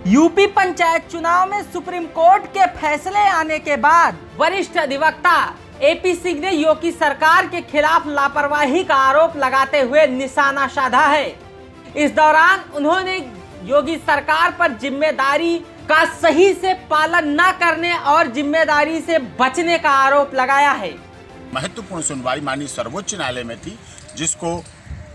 UP panchayat चुनाव में supreme court के फैसले आने के बाद वरिष्ठ अधिवक्ता एपी सिंह ने योगी सरकार के खिलाफ लापरवाही का आरोप लगाते हुए निशाना साधा है। इस दौरान उन्होंने योगी सरकार पर जिम्मेदारी का सही से पालन न करने और जिम्मेदारी से बचने का आरोप लगाया है। महत्वपूर्ण सुनवाई माननीय सर्वोच्च न्यायालय में थी, जिसको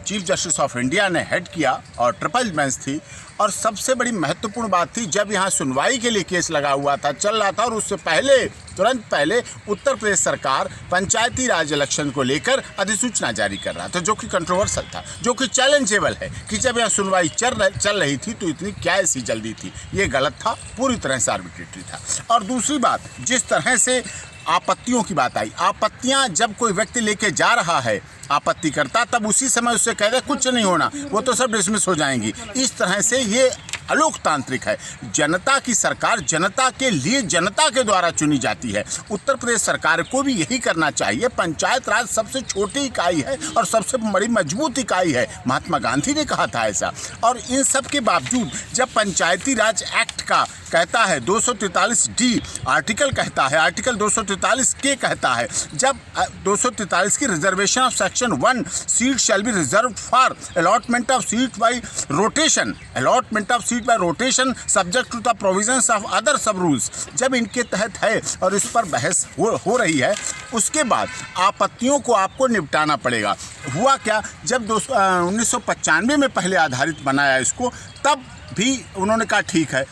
चीफ जस्टिस ऑफ इंडिया ने हेड किया और ट्रिपल बेंच थी। और सबसे बड़ी महत्वपूर्ण बात थी, जब यहाँ सुनवाई के लिए केस लगा हुआ था, चल रहा था, और उससे पहले तुरंत पहले उत्तर प्रदेश सरकार पंचायती राज इलेक्शन को लेकर अधिसूचना जारी कर रहा था, जो कि कंट्रोवर्शियल था, जो कि चैलेंजेबल है कि जब यहाँ सुनवाई चल रही थी तो इतनी क्या ऐसी जल्दी थी। ये गलत था, पूरी तरह से आर्बिट्रेटरी था। और दूसरी बात, जिस तरह से आपत्तियों की बात आई, आपत्तियां जब कोई व्यक्ति लेके जा रहा है आपत्ति करता, तब उसी समय उससे कह दे कुछ नहीं होना, वो तो सब डिसमिस हो जाएंगी। इस तरह से ये अलोकतांत्रिक है। जनता की सरकार जनता के लिए, जनता के द्वारा चुनी जाती है। उत्तर प्रदेश सरकार को भी यही करना चाहिए। पंचायत राज सबसे छोटी इकाई है और सबसे बड़ी मजबूत इकाई है, महात्मा गांधी ने कहा था ऐसा। और इन सब के बावजूद जब पंचायती राज एक्ट का कहता है 243 डी आर्टिकल कहता है, आर्टिकल 243 के कहता है, जब 243 की reservation of section 1 seat shall be reserve for allotment of seat by rotation, allotment of seat by rotation subject to the provisions of other sub rules, जब इनके तहत है और इस पर बहस हो रही है, उसके बाद आपत्तियों को आपको निपटाना पड़ेगा। हुआ क्या, जब 1995 में पहले आधारित बनाया इसको, तब भी उन्होंने कहा ठीक है,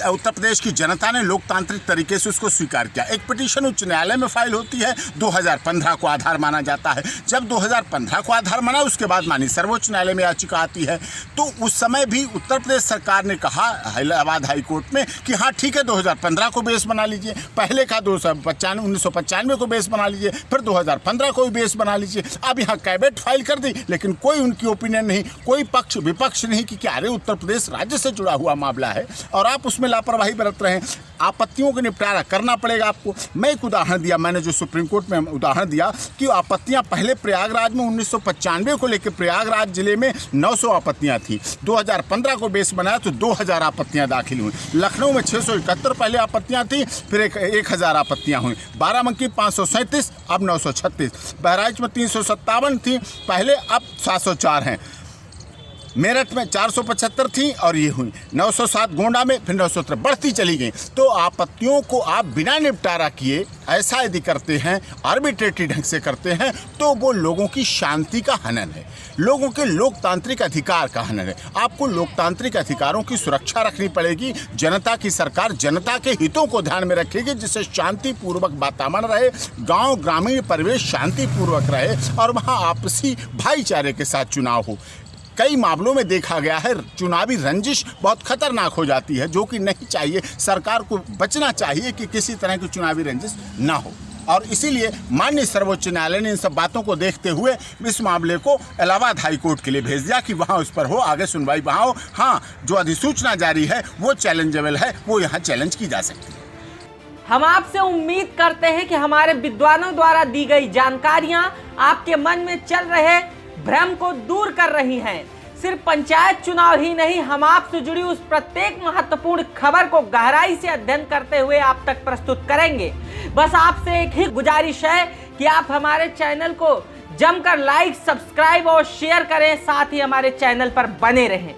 उत्तर प्रदेश की जनता ने लोकतांत्रिक तरीके से उसको स्वीकार किया। एक पिटीशन उच्च न्यायालय में फाइल होती है, 2015 को आधार माना जाता है। जब 2015 को आधार माना, उसके बाद मानी सर्वोच्च न्यायालय में याचिका आती है। तो उस समय भी उत्तर प्रदेश सरकार ने कहा इलाहाबाद हाई कोर्ट में कि हाँ ठीक है, 2015 को बेस बना लीजिए, पहले का 1995 को बेस बना लीजिए, फिर 2015 को भी बेस बना लीजिए। अब यहाँ कैबिनेट फाइल कर दी, लेकिन कोई उनकी ओपिनियन नहीं, कोई पक्ष विपक्ष नहीं कि क्या अरे उत्तर प्रदेश राज्य से जुड़ा हुआ मामला है और आप उसमें लापरवाही बरत रहे हैं। आपत्तियों का निपटारा करना पड़ेगा आपको। मैं एक उदाहरण दिया, मैंने जो सुप्रीम कोर्ट में उदाहरण दिया कि आपत्तियां पहले प्रयागराज में 1995 को लेकर प्रयागराज जिले में 900 आपत्तियां थी, 2015 को बेस बनाया तो 2000 आपत्तियां दाखिल हुई। लखनऊ में 671 पहले आपत्तियां थी, फिर 1000 आपत्तियां हुई। बाराबंकी 537, अब 936। बहराइच में 357 थी पहले, अब 704 हैं। मेरठ में 475 थी और ये हुई 907। गोंडा में फिर 917, बढ़ती चली गई। तो आपत्तियों को आप बिना निपटारा किए ऐसा यदि करते हैं, आर्बिट्रेटरी ढंग से करते हैं, तो वो लोगों की शांति का हनन है, लोगों के लोकतांत्रिक अधिकार का हनन है। आपको लोकतांत्रिक अधिकारों की सुरक्षा रखनी पड़ेगी। जनता की सरकार जनता के हितों को ध्यान में रखेगी, जिससे शांतिपूर्वक वातावरण रहे, गांव ग्रामीण परिवेश शांतिपूर्वक रहे और वहाँ आपसी भाईचारे के साथ चुनाव हो। कई मामलों में देखा गया है चुनावी रंजिश बहुत खतरनाक हो जाती है, जो कि नहीं चाहिए। सरकार को बचना चाहिए कि किसी तरह की चुनावी रंजिश ना हो। और इसीलिए माननीय सर्वोच्च न्यायालय ने इन सब बातों को देखते हुए इस मामले को इलाहाबाद हाई कोर्ट के लिए भेज दिया कि वहाँ उस पर हो, आगे सुनवाई वहाँ हो। हाँ, जो अधिसूचना जारी है वो चैलेंजेबल है, वो यहाँ चैलेंज की जा सकती है। हम आपसे उम्मीद करते हैं कि हमारे विद्वानों द्वारा दी गई जानकारियां आपके मन में चल रहे भ्रम को दूर कर रही हैं। सिर्फ पंचायत चुनाव ही नहीं, हम आपसे जुड़ी उस प्रत्येक महत्वपूर्ण खबर को गहराई से अध्ययन करते हुए आप तक प्रस्तुत करेंगे। बस आपसे एक ही गुजारिश है कि आप हमारे चैनल को जमकर लाइक, सब्सक्राइब और शेयर करें, साथ ही हमारे चैनल पर बने रहें।